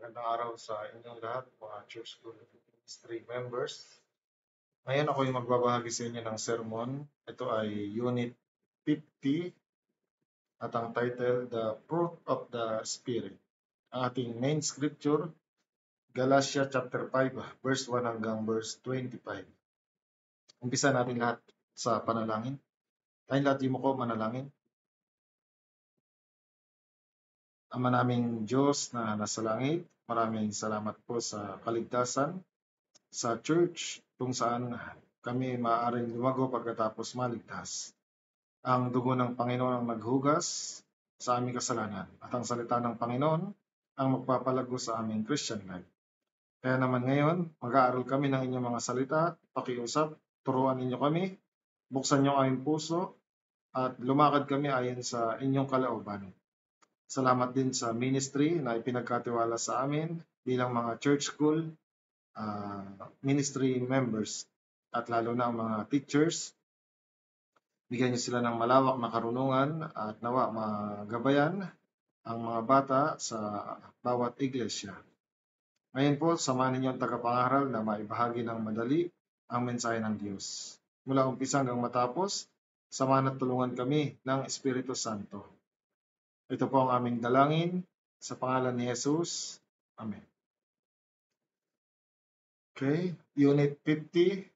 Magandang araw sa inyong lahat, mga Church School Ministry members. Ngayon ako yung magbabahagi sa inyo ng sermon. Ito ay Unit 50 at ang title, The Fruit of the Spirit. Ang ating main scripture, Galatia chapter 5, verse 1 hanggang verse 25. Umpisa natin lahat sa panalangin. Tayong lahat mo ko manalangin. Ama naming Diyos na nasa langit, maraming salamat po sa kaligtasan sa church kung saan kami maaaring lumago pagkatapos maligtas. Ang dugo ng Panginoon ang naghugas sa aming kasalanan at ang salita ng Panginoon ang magpapalago sa aming Christian life. Kaya naman ngayon, mag-aaral kami ng inyong mga salita, pakiusap, turuan ninyo kami, buksan niyo ang aming puso at lumakad kami ayon sa inyong kalooban. Salamat din sa ministry na ipinagkatiwala sa amin bilang mga church school ministry members at lalo na ang mga teachers. Bigyan niyo sila ng malawak na karunungan at nawa magabayan ang mga bata sa bawat iglesia. Ngayon po, samahan ninyo ang tagapangaral na maibahagi ng madali ang mensahe ng Diyos. Mula umpisa hanggang matapos, samahan at tulungan kami ng Espiritu Santo. Ito po ang aming dalangin sa pangalan ni Jesus. Amen. Okay, Unit 50,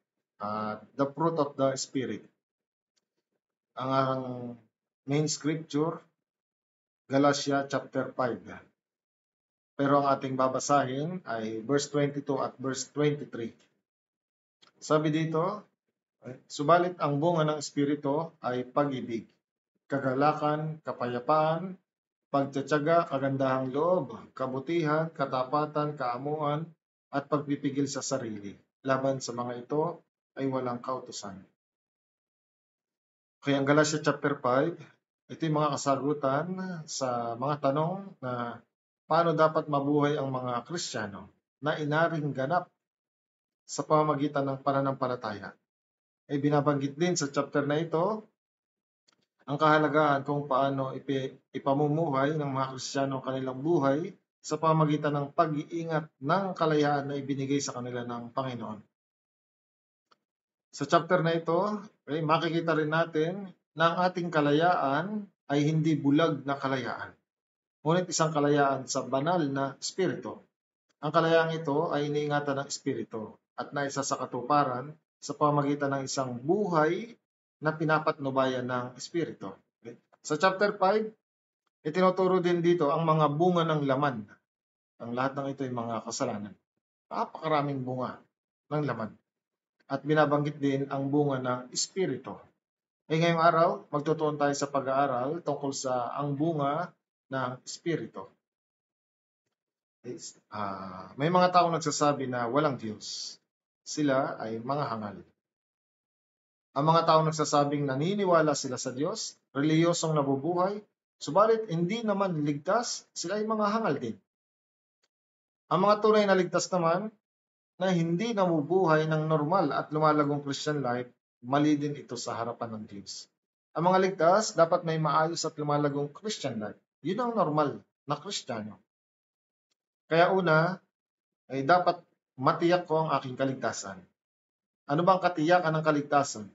The Fruit of the Spirit. Ang main scripture, Galatia chapter 5. Pero ang ating babasahin ay verse 22 at verse 23. Sabi dito, subalit ang bunga ng Espiritu ay pag-ibig, kagalakan, kapayapaan, pagtitiyaga, kagandahang loob, kabutihan, katapatan, kaamuan, at pagpipigil sa sarili. Laban sa mga ito ay walang kautusan. Kaya ang Galatia chapter 5, ito yung mga kasagutan sa mga tanong na paano dapat mabuhay ang mga Kristiyano na inaring ganap sa pamamagitan ng pananampalataya. Ay binabanggit din sa chapter na ito ang kahalagahan kung paano ipamumuhay ng mga Kristiyano ang kanilang buhay sa pamamagitan ng pag-iingat ng kalayaan na ibinigay sa kanila ng Panginoon. Sa chapter na ito, makikita rin natin na ang ating kalayaan ay hindi bulag na kalayaan, ngunit isang kalayaan sa banal na espiritu. Ang kalayaang ito ay iniingatan ng espiritu at naisa sa katuparan sa pamamagitan ng isang buhay na pinapatnubayan ng espiritu. Sa chapter 5, itinuturo din dito ang mga bunga ng laman. Ang lahat ng ito ay mga kasalanan. Napakaraming bunga ng laman. At binabanggit din ang bunga ng espiritu. Ngayong araw, magtutuon tayo sa pag-aaral tungkol sa ang bunga ng espiritu. May mga taong nagsasabi na walang Diyos. Sila ay mga hangal. Ang mga taong nagsasabing naniniwala sila sa Diyos, reliyosong nabubuhay, subalit hindi naman ligtas, sila ay mga hangal din. Ang mga tunay na ligtas naman, na hindi nabubuhay ng normal at lumalagong Christian life, mali din ito sa harapan ng Diyos. Ang mga ligtas, dapat may maayos at lumalagong Christian life. Yun ang normal na Kristiyano. Kaya una, ay dapat matiyak ko ang aking kaligtasan. Ano bang katiyakan ng kaligtasan?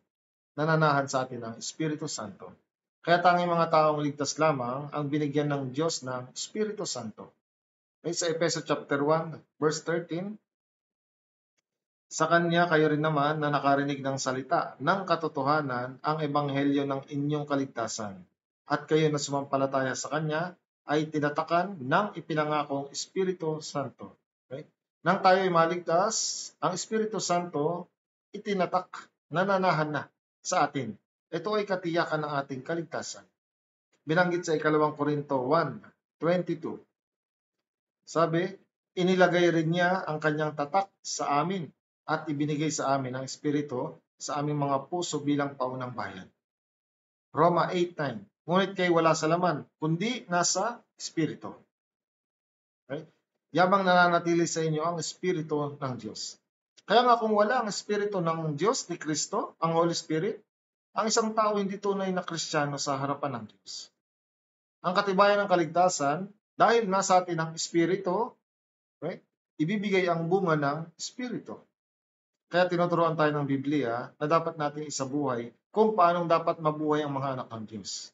Nananahan sa atin ng Espiritu Santo. Kaya tanging mga taong ligtas lamang ang binigyan ng Diyos ng Espiritu Santo. Sa Efeso chapter 1, verse 13, sa Kanya kayo rin naman na nakarinig ng salita ng katotohanan ang ebanghelyo ng inyong kaligtasan. At kayo na sumampalataya sa Kanya ay tinatakan ng ipinangakong Espiritu Santo. Okay? Nang tayo ay maligtas, ang Espiritu Santo itinatak, nananahan na sa atin. Ito ay katiyakan ng ating kaligtasan. Binanggit sa 2 Korinto 1:22. Sabi, inilagay rin niya ang kanyang tatak sa amin at ibinigay sa amin ang Espiritu sa aming mga puso bilang paunang bayan. Roma 8:9. Ngunit kayo wala sa laman, kundi nasa Espiritu. Okay? Yabang nananatili sa inyo ang Espiritu ng Diyos. Kaya nga kung wala ang Espiritu ng Diyos ni Kristo, ang Holy Spirit, ang isang tao hindi tunay na Kristiyano sa harapan ng Diyos. Ang katibayan ng kaligtasan, dahil nasa atin ang Espiritu, Right? Ibibigay ang bunga ng Espiritu. Kaya tinuturuan tayo ng Biblia na dapat natin isabuhay kung paanong dapat mabuhay ang mga anak ng Diyos.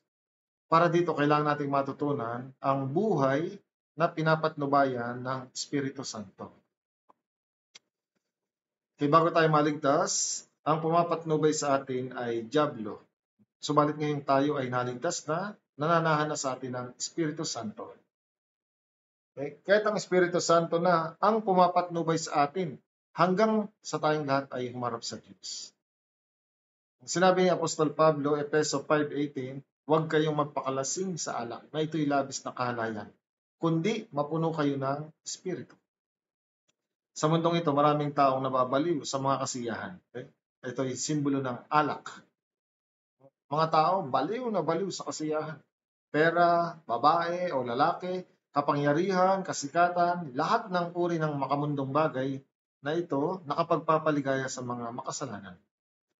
Para dito, kailangan nating matutunan ang buhay na pinapatnubayan ng Espiritu Santo. Kaya bago tayo maligtas, ang pumapatnubay sa atin ay dyablo. Subalit ngayon tayo ay naligtas na, nananahan na sa atin ng Espiritu Santo. Okay? Kahit ang Espiritu Santo na ang pumapatnubay sa atin, hanggang sa tayong lahat ay humarap sa Diyos. Sinabi ni Apostol Pablo, Efeso 5:18, huwag kayong magpakalasing sa alak, na ito'y labis na kahalayan, kundi mapuno kayo ng Espiritu. Sa mundong ito, maraming taong nababaliw sa mga kasiyahan. Okay? Ito'y simbolo ng alak. Mga tao, baliw na baliw sa kasiyahan. Pera, babae o lalaki, kapangyarihan, kasikatan, lahat ng uri ng makamundong bagay na ito nakapagpapaligaya sa mga makasalanan.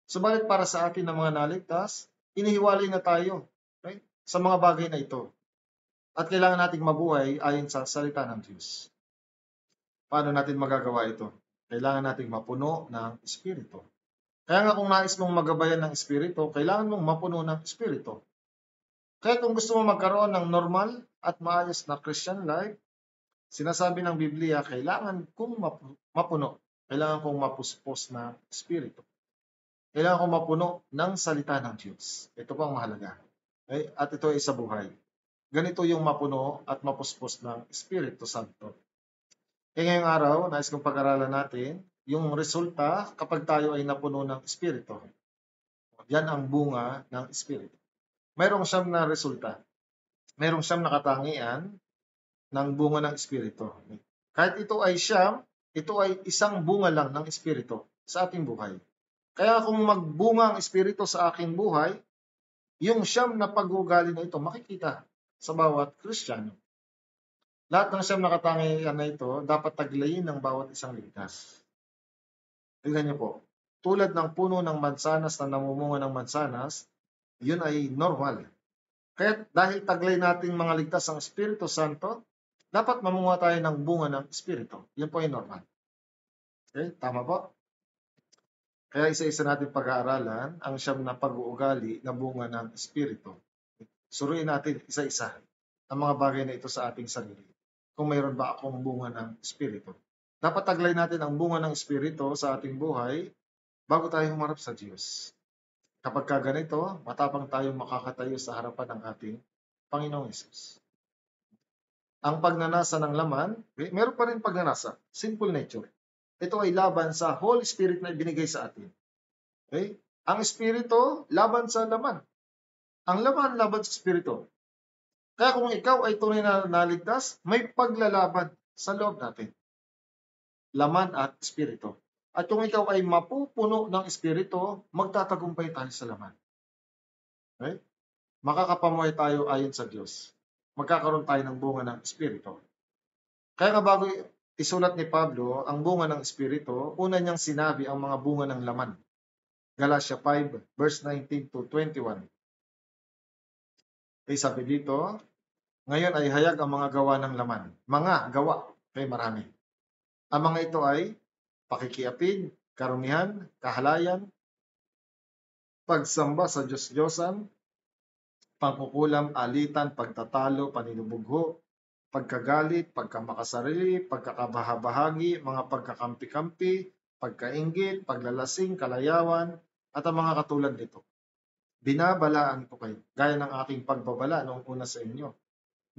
Subalit para sa atin na mga naligtas, inihiwalay na tayo, right, sa mga bagay na ito. At kailangan nating mabuhay ayon sa salita ng Diyos. Paano natin magagawa ito? Kailangan nating mapuno ng Espiritu. Kaya nga kung nais mong magabayan ng Espiritu, kailangan mong mapuno ng Espiritu. Kaya kung gusto mo magkaroon ng normal at maayos na Christian life, sinasabi ng Biblia, kailangan kong mapuno. Kailangan kong mapuspos na Espiritu. Kailangan kong mapuno ng salita ng Diyos. Ito po ang mahalaga. Okay? At ito ay sa buhay. Ganito yung mapuno at mapuspos ng Espiritu Santo. Kaya ngayong araw, nais kong pag-aralan natin yung resulta kapag tayo ay napuno ng Espiritu. Yan ang bunga ng Espiritu. Mayroong siyam na resulta. Mayroong siyam na katangian ng bunga ng Espiritu. Kahit ito ay siyam, ito ay isang bunga lang ng Espiritu sa ating buhay. Kaya kung magbunga ang Espiritu sa aking buhay, yung siyam na pag-uugali na ito makikita sa bawat Kristiyano. Lahat ng siyam na katangian na ito dapat taglayin ng bawat isang ligtas. Tingnan niyo po, tulad ng puno ng mansanas na namumunga ng mansanas, yun ay normal. Kaya dahil taglay nating mga ligtas ang Espiritu Santo, dapat mamunga tayo ng bunga ng Espiritu. Yun po ay normal. Okay, tama po? Kaya isa-isa natin pag-aaralan ang siyam na pag-uugali na bunga ng Espiritu. Suruin natin isa-isa ang mga bagay na ito sa ating sarili. Kung mayroon ba akong bunga ng Espiritu. Dapat taglay natin ang bunga ng Espiritu sa ating buhay bago tayo humarap sa Diyos. Kapag ganito, matapang tayong makakatayo sa harapan ng ating Panginoong Hesus. Ang pagnanasa ng laman, meron pa rin pagnanasa, sinful nature. Ito ay laban sa Holy Spirit na ibinigay sa atin. Okay? Ang Espiritu, laban sa laman. Ang laman, laban sa Espiritu. Kaya kung ikaw ay tunay na naligtas, may paglalaban sa loob natin. Laman at Espiritu. At kung ikaw ay mapupuno ng Espiritu, magtatagumpay tayo sa laman. Okay? Makakapamuhay tayo ayon sa Diyos. Magkakaroon tayo ng bunga ng Espiritu. Kaya nga bago isulat ni Pablo ang bunga ng Espiritu, una niyang sinabi ang mga bunga ng laman. Galatia 5, verse 19 to 21. Okay, sabi dito, ngayon ay hayag ang mga gawa ng laman. Mga gawa, okay, marami. Ang mga ito ay pakikiapid, karumihan, kahalayan, pagsamba sa Diyos-Diyosan, pangkukulam, alitan, pagtatalo, paninubugho, pagkagalit, pagkamakasarili, pagkakabahabahagi, mga pagkakampi-kampi, pagkainggit, paglalasing, kalayawan, at ang mga katulad nito. Binabalaan ko kayo, gaya ng aking pagbabala noong una sa inyo,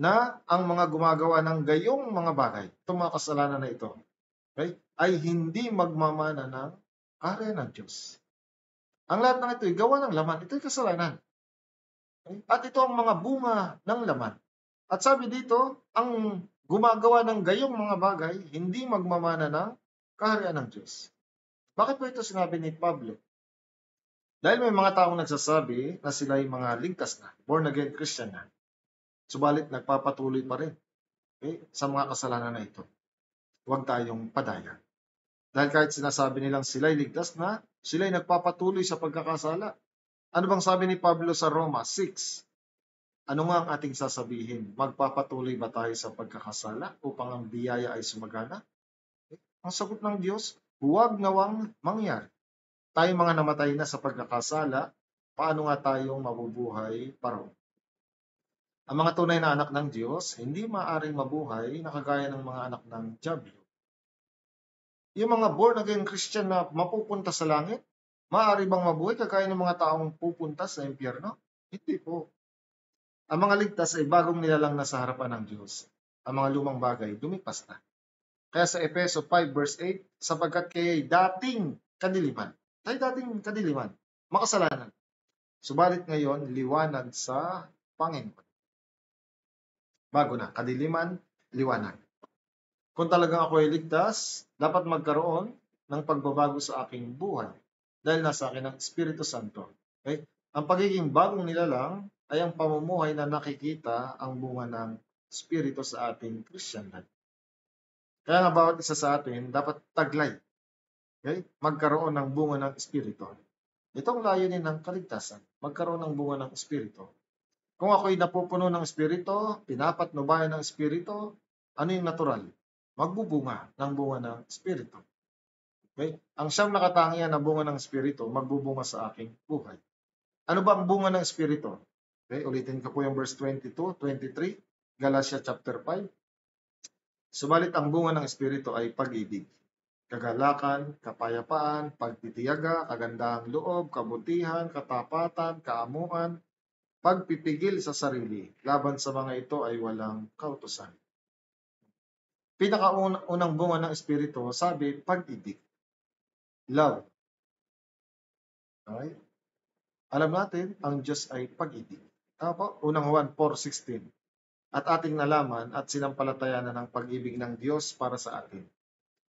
na ang mga gumagawa ng gayong mga bagay, itong mga kasalanan na ito, okay, ay hindi magmamana ng kaharian ng Diyos. Ang lahat ng ito ay gawa ng laman, ito ay kasalanan. Okay? At ito ang mga bunga ng laman. At sabi dito, ang gumagawa ng gayong mga bagay, hindi magmamana ng kaharian ng Diyos. Bakit po ito sinabi ni Pablo? Dahil may mga taong nagsasabi na sila ay mga ligtas na, born again Christian na. Subalit nagpapatuloy pa rin, okay, sa mga kasalanan na ito. Huwag tayong padaya. Dahil kahit sinasabi nilang sila'y ligtas na, sila'y nagpapatuloy sa pagkakasala. Ano bang sabi ni Pablo sa Roma 6? Ano nga ang ating sasabihin? Magpapatuloy ba tayo sa pagkakasala upang ang biyaya ay sumagana? Ang sagot ng Diyos, huwag nawang mangyari. Tayo mga namatay na sa pagkakasala, paano nga tayong mabubuhay pa roon? Ang mga tunay na anak ng Diyos, hindi maaaring mabuhay na kagaya ng mga anak ng Diablo. Yung mga born again Christian na mapupunta sa langit, maaari bang mabuhay kagaya ng mga taong pupunta sa impyerno? Hindi po. Ang mga ligtas ay bagong nilalang na sa harapan ng Diyos. Ang mga lumang bagay, lumipas na. Kaya sa Efeso 5 verse 8, sapagkat kayo'y dating kadiliman. Tayo dating kadiliman, makasalanan. Subalit ngayon, liwanag sa Panginoon. Bago na, kadiliman, liwanag. Kung talagang ako ay ligtas, dapat magkaroon ng pagbabago sa aking buhay dahil nasa akin ang Espiritu Santo. Okay? Ang pagiging bagong nilalang ay ang pamumuhay na nakikita ang bunga ng Espiritu sa ating Christian life. Kaya nga bawat isa sa atin dapat taglay, okay? Magkaroon ng bunga ng Espiritu. Itong layunin ng kaligtasan, magkaroon ng bunga ng Espiritu. Kung ako'y napupuno ng Espiritu, pinapatnubayan ng Espiritu, ano yung natural? Magbubunga ng bunga ng Espiritu. Okay? Ang siyang nakatangian na bunga ng Espiritu, magbubunga sa aking buhay. Ano ba ang bunga ng Espiritu? Okay, ulitin ko po yung verse 22, 23, Galatia chapter 5. Subalit ang bunga ng Espiritu ay pag-ibig, kagalakan, kapayapaan, pagtitiyaga, kagandahang loob, kabutihan, katapatan, kaamuan, pagpipigil sa sarili. Laban sa mga ito ay walang kautusan. Pinakaunang bunga ng Espiritu, sabi, pag-ibig. Love. Okay? Alam natin, ang Diyos ay pag-ibig. Tama po? Unang Juan 4:16. At ating nalaman at sinampalatayanan ng pag-ibig ng Diyos para sa atin.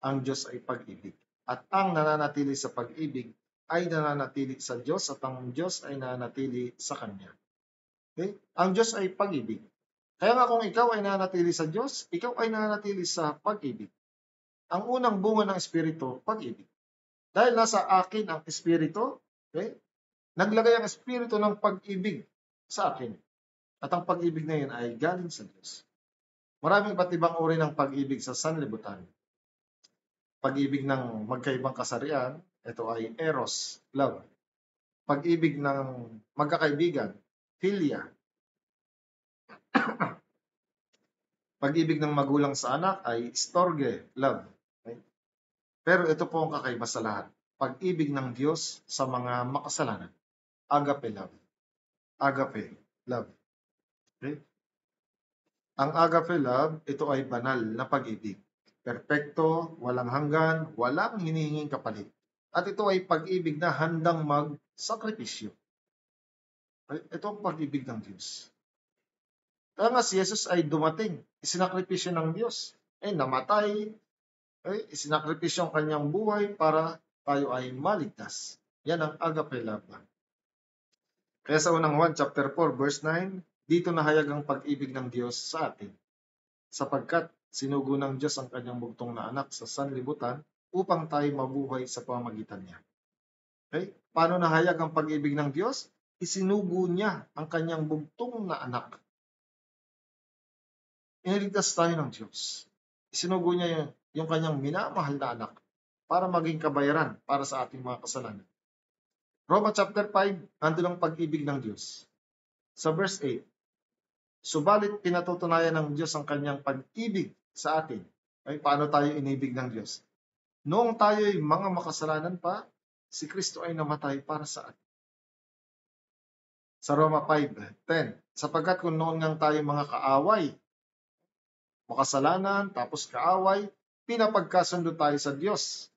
Ang Diyos ay pag-ibig. At ang nananatili sa pag-ibig ay nananatili sa Diyos at ang Diyos ay nananatili sa Kanya. Okay? Ang Diyos ay pag-ibig. Kaya nga kung ikaw ay nananatili sa Diyos, ikaw ay nananatili sa pag-ibig. Ang unang bunga ng Espiritu, pag-ibig. Dahil nasa akin ang Espiritu, okay? Naglagay ang Espiritu ng pag-ibig sa akin. At ang pag-ibig na yun ay galing sa Diyos. Maraming iba't ibang uri ng pag-ibig sa sanlibutan. Pag-ibig ng magkaibang kasarian, ito ay eros, love. Pag-ibig ng magkakaibigan, philia. Pag-ibig ng magulang sa anak ay storge, love. Okay? Pero ito po ang kakaiba sa lahat. Pag-ibig ng Diyos sa mga makasalanan, agape love. Agape love. Okay? Ang agape love, ito ay banal na pag-ibig. Perpekto, walang hanggan, walang hinihinging kapalit. At ito ay pag-ibig na handang mag-sakripisyo. Ito ang pag-ibig ng Diyos. Kaya nga si Jesus ay dumating, isinakripisyo ng Diyos. Namatay, isinakripisyo ang kanyang buhay para tayo ay maligtas. Yan ang agape love. Kaya sa unang Juan chapter 4 verse 9, dito nahayag ang pag-ibig ng Diyos sa atin. Sapagkat sinugo ng Diyos ang kanyang bugtong na anak sa sanlibutan upang tayo mabuhay sa pamamagitan niya. Okay? Paano nahayag ang pag-ibig ng Diyos? Isinugo niya ang kanyang bugtong na anak. Iniligtas tayo ng Diyos. Isinugo niya yung kanyang minamahal na anak para maging kabayaran para sa ating mga kasalanan. Roma chapter 5, nandun ang pag-ibig ng Diyos. Sa verse 8, subalit pinatutunayan ng Diyos ang kanyang pag-ibig sa atin. Okay? Paano tayo inibig ng Diyos? Noong tayo'y mga makasalanan pa, si Kristo ay namatay para sa atin. Sa Roma 5:10, sapagkat kung noon ngang tayo mga kaaway, makasalanan, tapos kaaway, pinapagkasundo tayo sa Diyos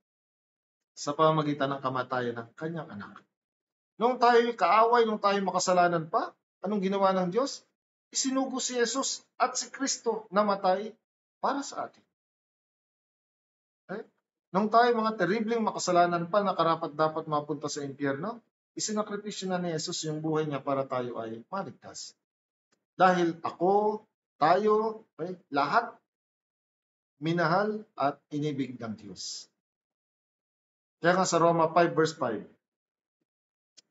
sa pamamagitan ng kamatayan ng kanyang anak. Nung tayo kaaway, nung tayo makasalanan pa, anong ginawa ng Diyos? Isinugo si Jesus at si Kristo namatay para sa atin. Okay? Nung tayo mga terribleng makasalanan pa na karapat dapat mapunta sa impyerno, isinakripisyo na ni Jesus yung buhay niya para tayo ay maligtas. Dahil ako, tayo, okay, lahat minahal at inibig ng Diyos. Kaya nga sa Roma 5 verse 5,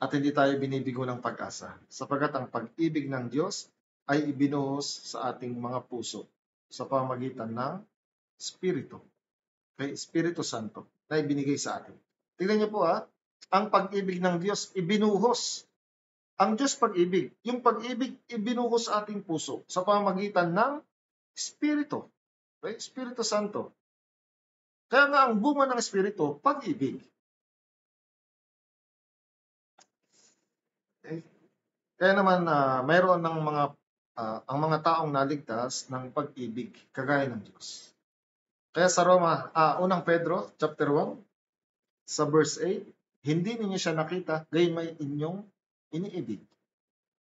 at hindi tayo binibigo ng pag-asa, sapagkat ang pag-ibig ng Diyos ay ibinuhos sa ating mga puso sa pamamagitan ng Espiritu. Okay? Espiritu Santo na ibinigay sa atin. Tingnan niyo po ang pag-ibig ng Diyos ibinuhos. Ang Diyos pag-ibig. Yung pag-ibig ibinuhos sa ating puso sa pamamagitan ng Espiritu. Okay? Espiritu Santo. Kaya nga ang bunga ng Espiritu, pag-ibig. Okay? Kaya naman mayroon ng ang mga taong naligtas ng pag-ibig kagaya ng Diyos. Kaya sa unang Pedro chapter 1 sa verse 8, hindi ninyo siya nakita, gayon may inyong iniibig.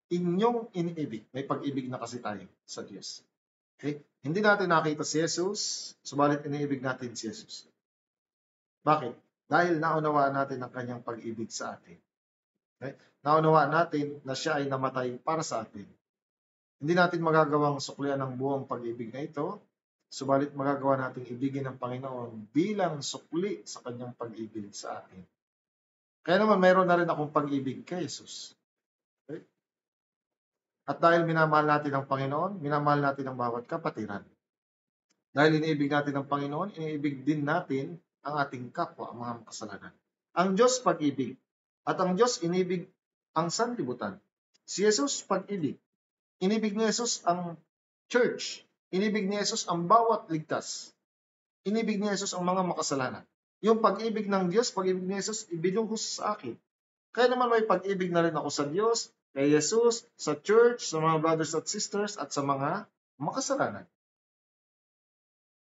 Inyong iniibig. May pag-ibig na kasi tayo sa Diyos. Okay? Hindi natin nakita si Jesus, subalit iniibig natin si Jesus. Bakit? Dahil naunawaan natin ang kanyang pag-ibig sa atin. Okay? Naunawaan natin na siya ay namatay para sa atin. Hindi natin magagawang suklian ang buong pag-ibig na ito, subalit magagawa nating ibigin ng Panginoon bilang sukli sa kanyang pag-ibig sa atin. Kaya naman mayroon na rin akong pag-ibig kay Jesus. Okay? At dahil minamahal natin ang Panginoon, minamahal natin ang bawat kapatiran. Dahil iniibig natin ang Panginoon, iniibig din natin ang ating kapwa, ang mga makasalanan. Ang Diyos pag-ibig. At ang Diyos inibig ang sanlibutan. Si Jesus pag-ibig. Inibig ni Jesus ang church. Inibig ni Jesus ang bawat ligtas. Inibig ni Jesus ang mga makasalanan. Yung pag-ibig ng Diyos, pag-ibig ni Jesus, ibinuhos sa akin. Kaya naman may pag-ibig na rin ako sa Diyos, kay Jesus, sa church, sa mga brothers at sisters, at sa mga makasalanan.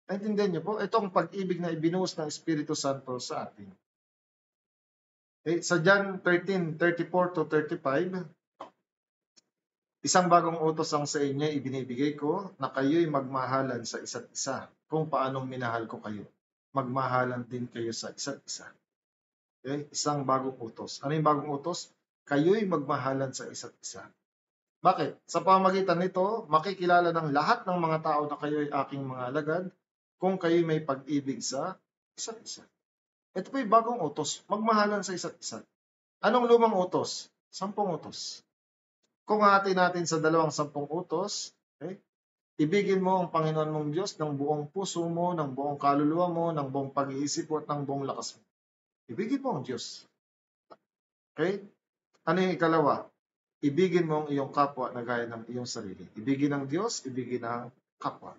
Naintindihan niyo po? Ito ang pag-ibig na ibinuhos ng Espiritu Santo sa atin. Okay? Sa John 13:34-35, isang bagong utos ang sa inyo ibinibigay ko na kayo'y magmahalan sa isa't isa. Kung paanong minahal ko kayo, magmahalan din kayo sa isa't isa. Okay? Isang bagong utos. Ano yung bagong utos? Kayo'y magmahalan sa isa't isa. Bakit? Sa pamamagitan nito, makikilala ng lahat ng mga tao na kayo'y aking mga alagad kung kayo'y may pag-ibig sa isa't isa. Ito po yung bagong utos, magmahalan sa isa't isa. Anong lumang utos? 10 utos. Kung hahatiin natin sa 10 utos, okay? Ibigin mo ang Panginoon mong Diyos ng buong puso mo, ng buong kaluluwa mo, ng buong pag-iisip mo, at ng buong lakas mo. Ibigin mo ang Diyos. Okay? Ano yung ikalawa? Ibigin mo ang iyong kapwa na gaya ng iyong sarili. Ibigin ang Diyos, ibigin ang kapwa.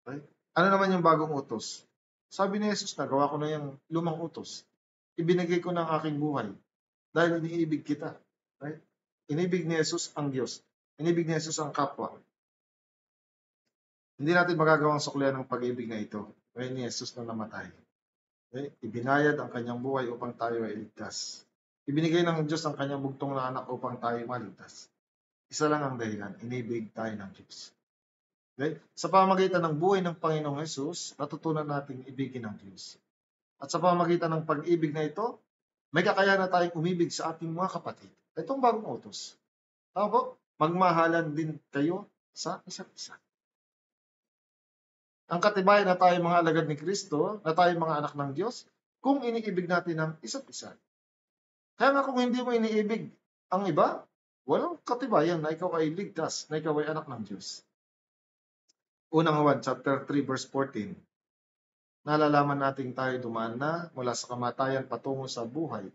Okay? Ano naman yung bagong utos? Sabi ni Jesus, nagawa ko na yung lumang utos. Ibinigay ko ng aking buhay dahil iniibig kita. Right? Inibig ni Jesus ang Diyos. Inibig ni Jesus ang kapwa. Hindi natin magagawang suklian ng pag-ibig na ito. Ngayon ni Jesus na namatay. Okay? Ibinayad ang kanyang buhay upang tayo ay iligtas. Ibinigay ng Diyos ang kanyang bugtong na anak upang tayo maligtas. Isa lang ang dahilan, inibig tayo ng Diyos. Okay? Sa pamamagitan ng buhay ng Panginoong Jesus, natutunan natin ibigin ang Diyos. At sa pamamagitan ng pag-ibig na ito, may kakayahan na tayong umibig sa ating mga kapatid. Itong bagong utos. Tama po? Magmahalan din kayo sa isa't isa. Ang katibayan na tayo mga alagad ni Kristo, na tayo mga anak ng Diyos, kung iniibig natin ang isa't isa. Kaya nga kung hindi mo iniibig ang iba, walang katibayan na ikaw ay ligtas, na ikaw ay anak ng Diyos. Unang Juan, chapter 3, verse 14. Nalalaman natin tayo dumaan na mula sa kamatayan patungo sa buhay,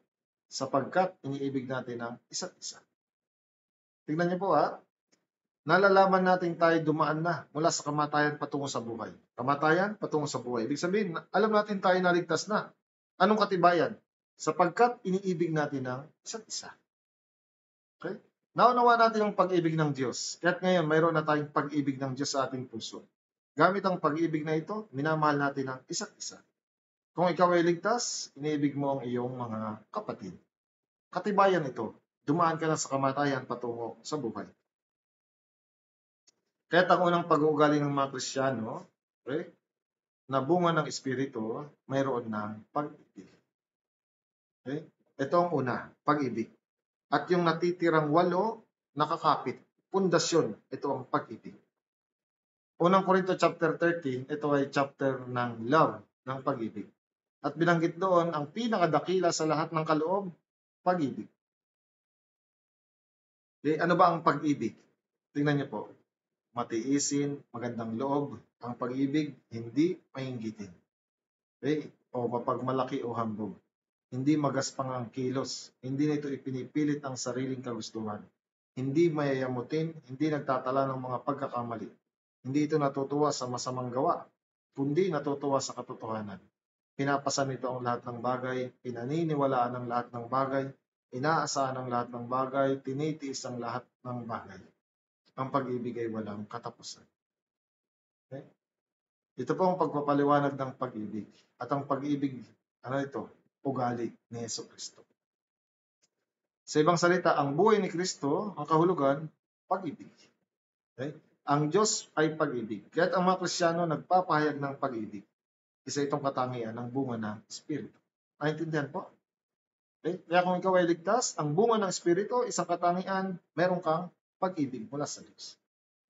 sapagkat iniibig natin ang isa't isa. Tingnan niyo po nalalaman natin tayo dumaan na mula sa kamatayan patungo sa buhay. Kamatayan patungo sa buhay. Ibig sabihin, alam natin tayo naligtas na. Anong katibayan? Sapagkat iniibig natin ang isa't isa. Okay? Naunawa natin ang pag-ibig ng Diyos. Kaya't ngayon, mayroon na tayong pag-ibig ng Diyos sa ating puso. Gamit ang pag-ibig na ito, minamahal natin ang isa't isa. Kung ikaw ay ligtas, iniibig mo ang iyong mga kapatid. Katibayan ito, dumaan ka na sa kamatayan patungo sa buhay. Kaya't ang unang pag-uugali ng mga Kristiyano, okay, na bunga ng Espiritu, mayroon ng pag-ibig. Okay? Ito ang una, pag-ibig. At yung natitirang 8, nakakapit, pundasyon, ito ang pag-ibig. Unang Korinto chapter 13, ito ay chapter ng love, ng pag-ibig. At binanggit doon, ang pinakadakila sa lahat ng kaloob, pag-ibig. Okay? Ano ba ang pag-ibig? Tingnan niyo po, matiisin, magandang loob, ang pag-ibig, hindi painggitin. Okay? O mapagmalaki o hambog. Hindi magaspang ang kilos. Hindi nito ipinipilit ang sariling kagustuhan. Hindi mayayamutin, hindi nagtatala ng mga pagkakamali. Hindi ito natutuwa sa masamang gawa, kundi natutuwa sa katotohanan. Pinapasan nito ang lahat ng bagay, pinaniniwalaan ang lahat ng bagay, inaasahan ang lahat ng bagay, tinitiis ang lahat ng bagay. Ang pag-ibig ay walang katapusan. Okay? Ito po ang pagpapaliwanag ng pag-ibig. At ang pag-ibig, ano ito? Ugali ni Jesucristo. Sa ibang salita, ang buhay ni Kristo, ang kahulugan, pag-ibig. Okay? Ang Diyos ay pag-ibig. Kaya't ang mga Kristiyano nagpapahayag ng pag-ibig. Isa itong katangian ng bunga ng Espiritu. Naintindihan po? Okay? Kaya kung ikaw ay ligtas, ang bunga ng Espiritu, isang katangian, meron kang pag-ibig mula sa Diyos.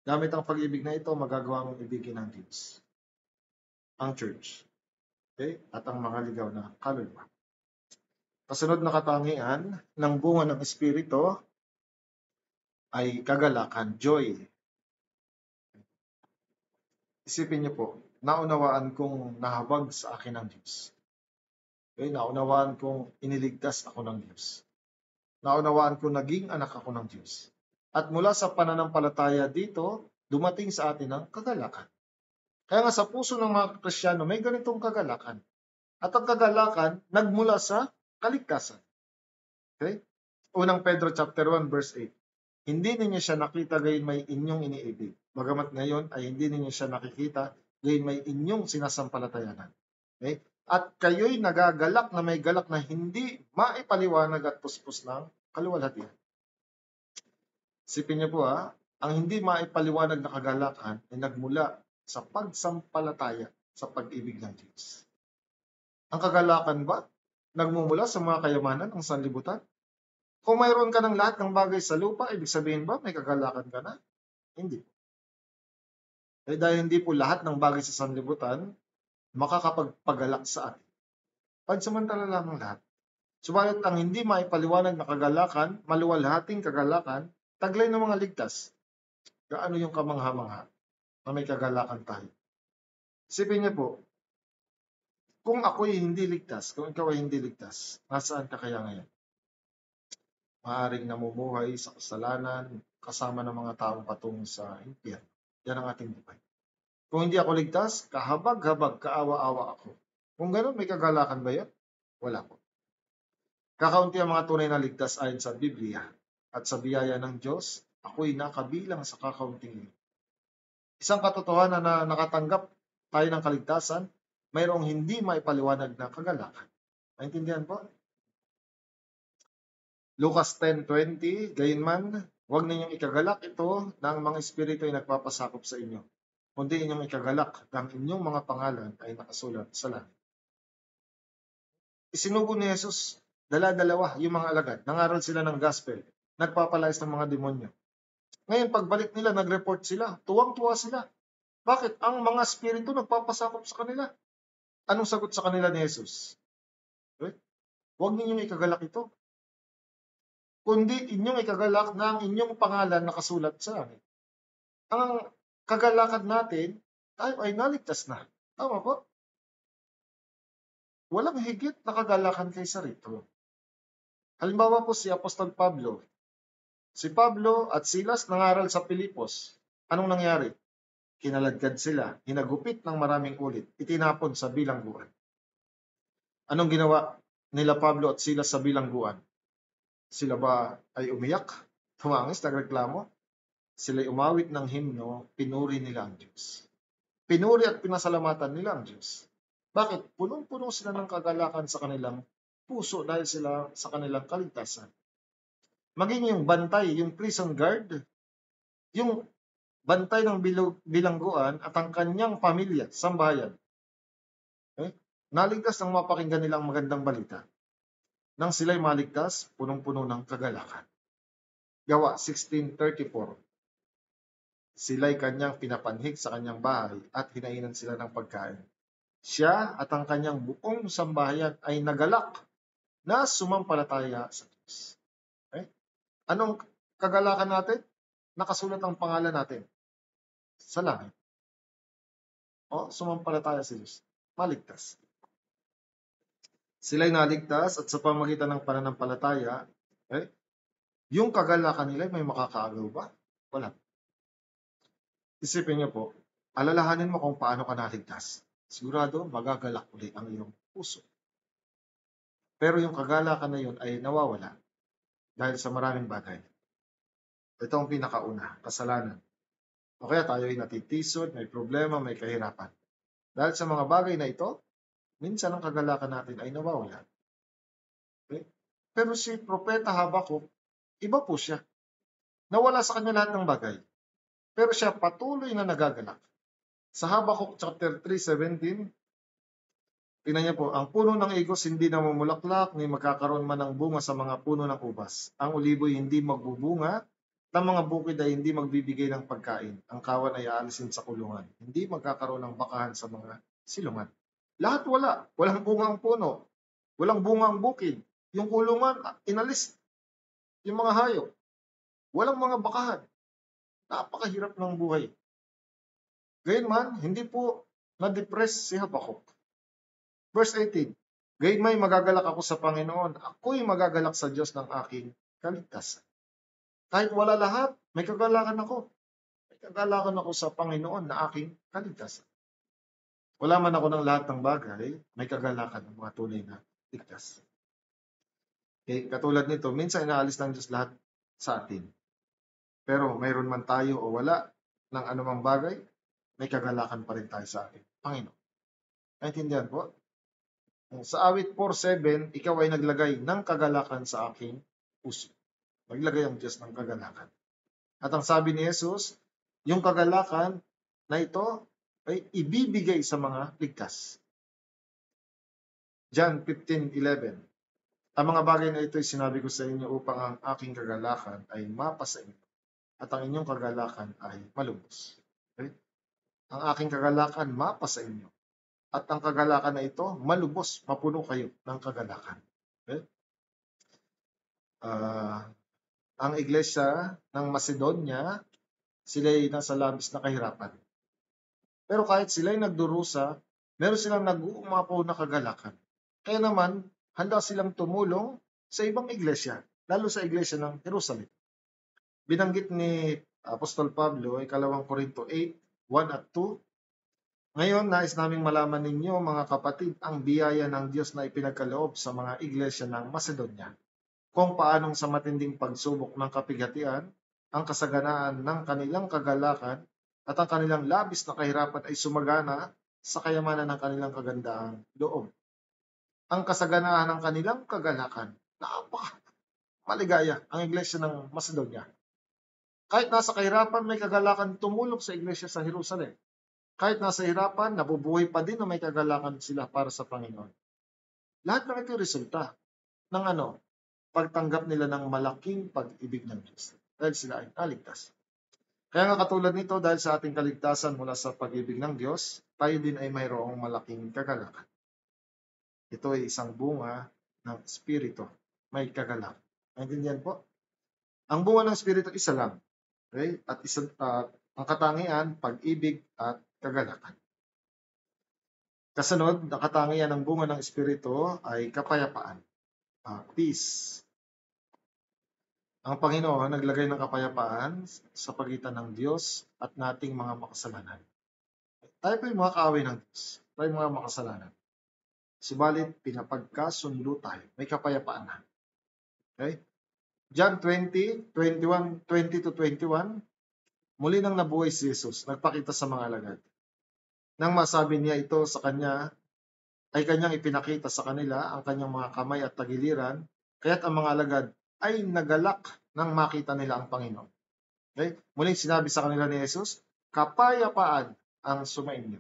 Gamit ang pag-ibig na ito, magagawa mong ibigin ng Diyos. Ang church. Okay? At ang mga ligaw na kaluluwa. Kasunod na katangian ng bunga ng Espiritu ay kagalakan, joy. Isipin niyo po, naunawaan kong nahabag sa akin ng Diyos. Okay? Naunawaan kong iniligtas ako ng Diyos. Naunawaan kong naging anak ako ng Diyos. At mula sa pananampalataya dito, dumating sa atin ang kagalakan. Kaya nga sa puso ng mga Kristiyano, may ganitong kagalakan. At ang kagalakan, nagmula sa kaligtasan. Okay? Unang Pedro chapter 1 verse 8. Hindi ninyo siya nakita gayon may inyong iniibig. Bagamat ngayon ay hindi ninyo siya nakikita gayon may inyong sinasampalatayanan. Okay? At kayo'y nagagalak na may galak na hindi maipaliwanag at puspos ng kaluwalhatian. Sipin niyo po ang hindi maipaliwanag na kagalakan ay nagmula sa pagsampalataya sa pag-ibig ng Diyos. Ang kagalakan ba nagmumula sa mga kayamanan ng sanlibutan? Kung mayroon ka ng lahat ng bagay sa lupa, ibig sabihin ba may kagalakan ka na? Hindi. Dahil hindi po lahat ng bagay sa sanlibutan makakapagpagalak sa atin. Pansamantala lamang lahat. Subalit ang hindi maipaliwanag na kagalakan, maluwalhating kagalakan, taglay ng mga ligtas. Gaano yung kamangha-mangha na may kagalakan tayo? Isipin niyo po, kung ako'y hindi ligtas, kung ikaw ay hindi ligtas, nasaan ka kaya ngayon? Maaaring namumuhay sa kasalanan, kasama ng mga taong patungo sa impyerno. Yan ang ating buhay. Kung hindi ako ligtas, kahabag-habag, kaawa-awa ako. Kung gano'n, may kagalakan ba yan? Wala po. Kakaunti ang mga tunay na ligtas ayon sa Biblia. At sa biyaya ng Diyos, ako'y nakabilang sa kakaunting. Isang katotohanan na nakatanggap tayo ng kaligtasan, mayroong hindi maipaliwanag na kagalakan. Naintindihan po? Lucas 10:20, gayunman, huwag ninyong ikagalak ito na ang mga espiritu ay nagpapasakop sa inyo, kundi inyong ikagalak na ang inyong mga pangalan ay nakasulat sa langit. Isinugo ni Jesus, dala-dalawa yung mga alagad, nangaral sila ng gospel, nagpapalayas ng mga demonyo. Ngayon, pagbalik nila, nag-report sila, tuwang-tuwa sila. Bakit? Ang mga espiritu nagpapasakop sa kanila. Anong sagot sa kanila ni Jesus? Huwag ninyong ikagalak ito, kundi inyong ikagalak na ang inyong pangalan nakasulat sa langit. Ang kagalakan natin, tayo ay naligtas na. Tama po? Walang higit na kagalakan kaysa rito. Halimbawa po si Apostol Pablo. Si Pablo at Silas nangaral sa Pilipos. Anong nangyari? Kinaladkad sila, hinagupit ng maraming ulit, itinapon sa bilangguan. Anong ginawa nila Pablo at Silas sa bilangguan? Sila ba ay umiyak, tumangis, nagreklamo? Sila'y umawit ng himno, pinuri nila ang Diyos. Pinuri at pinasalamatan nila ang Diyos. Bakit? Punong-puno sila ng kagalakan sa kanilang puso dahil sila sa kanilang kaligtasan. Maging yung bantay, yung prison guard, yung bantay ng bilangguan at ang kanyang pamilya, sambahayan. Naligtas ng mapakinggan nilang magandang balita. Nang sila'y maligtas, punong-puno ng kagalakan. Gawa 16:34. Sila'y kanyang pinapanhig sa kanyang bahay at hinainan sila ng pagkain. Siya at ang kanyang buong sambahayan ay nagalak na sumampalataya sa Diyos. Okay? Anong kagalakan natin? nakasulat ang pangalan natin sa langit. O, sumampalataya sa Diyos. Maligtas. Sila'y naligtas at sa pamagitan ng pananampalataya, yung kagalakan nila may makakaagaw ba? Wala. Isipin niyo po, alalahanin mo kung paano ka naligtas. Sigurado, magagalak ulit ang iyong puso. Pero yung kagalakan na yun ay nawawala dahil sa maraming bagay. Ito ang pinakauna, kasalanan. O kaya tayo ay natitisod, may problema, may kahirapan. Dahil sa mga bagay na ito, minsan ang kagalakan natin ay nawawala. Okay? Pero si Propeta Habakuk, iba po siya. Nawala sa kanya lahat ng bagay. Pero siya patuloy na nagagalak. Sa Habakuk chapter 3:17, tingnan niyo po, ang puno ng igos hindi namumulaklak, ni magkakaroon man ng bunga sa mga puno ng ubas. Ang uliboy hindi magbubunga, ang mga bukid ay hindi magbibigay ng pagkain. Ang kawan ay aalisin sa kulungan. Hindi magkakaroon ng bakahan sa mga silungan. Lahat wala. Walang bunga ang puno. Walang bunga ang bukid. Yung kulungan, inalis. Yung mga hayop. Walang mga bakahan. Napakahirap ng buhay. Gayunman, hindi po na-depress si Habakuk. Verse 18, Gayunmay magagalak ako sa Panginoon. Ako'y magagalak sa Diyos ng aking kaligtasan. Kahit wala lahat, may kagalakan ako. May kagalakan ako sa Panginoon na aking kaligtasan. Wala man ako ng lahat ng bagay, may kagalakan ng mga tunay na ligtas. Okay, katulad nito, minsan inaalis ng Diyos lahat sa atin. Pero mayroon man tayo o wala ng anumang bagay, may kagalakan pa rin tayo sa ating Panginoon. Naintindihan po? Sa awit 4:7, ikaw ay naglagay ng kagalakan sa aking puso. Naglagay ang Diyos ng kagalakan. At ang sabi ni Jesus, yung kagalakan na ito ay ibibigay sa mga ligtas. John 15:11, ang mga bagay na ito ay sinabi ko sa inyo upang ang aking kagalakan ay mapasa inyo at ang inyong kagalakan ay malubos. Okay? Ang aking kagalakan mapasa inyo at ang kagalakan na ito malubos, mapuno kayo ng kagalakan. Okay? Ang iglesia ng Macedonia, sila ay nasa labis na kahirapan. Pero kahit sila ay nagdurusa, meron silang nag-uumapaw na kagalakan. Kaya naman, handa silang tumulong sa ibang iglesia, lalo sa iglesia ng Jerusalem. Binanggit ni Apostol Pablo, ikalawang Korinto 8:1 at 2, ngayon, nais naming malaman ninyo, mga kapatid, ang biyaya ng Diyos na ipinagkaloob sa mga iglesia ng Macedonia, kung paanong sa matinding pagsubok ng kapighatian, ang kasaganaan ng kanilang kagalakan at ang kanilang labis na kahirapan ay sumagana sa kayamanan ng kanilang kagandaang loob. Ang kasaganaan ng kanilang kagalakan, maligaya ang iglesia ng Macedonia. Kahit nasa kahirapan, may kagalakan tumulong sa iglesia sa Jerusalem. Kahit nasa hirapan, nabubuhay pa din na may kagalakan sila para sa Panginoon. Lahat ng ito resulta ng pagtanggap nila ng malaking pag-ibig ng Diyos. Dahil sila ay naligtas. Kaya nga katulad nito, dahil sa ating kaligtasan mula sa pag-ibig ng Diyos, tayo din ay mayroong malaking kagalakan. Ito ay isang bunga ng Espiritu. May kagalakan. Naintindihan po? Ang bunga ng Espiritu, isa lang. Okay? At ang katangian, pag-ibig at kagalakan. Kasunod, ang katangian ng bunga ng Espiritu ay kapayapaan. Peace. Ang Panginoon naglagay ng kapayapaan sa pagitan ng Diyos at nating mga makasalanan. Tayo po yung mga kaaway ng Diyos. Tayo mga makasalanan. Subalit, pinapagkasundo tayo. May kapayapaan na. Okay? John 20:21, muli nang nabuhay si Jesus, nagpakita sa mga alagad. Nang masabi niya ito sa kanya, ay kanyang ipinakita sa kanila ang kanyang mga kamay at tagiliran, kaya't ang mga alagad ay nagalak nang makita nila ang Panginoon. Okay? Muling sinabi sa kanila ni Jesus, kapayapaan ang sumainyo.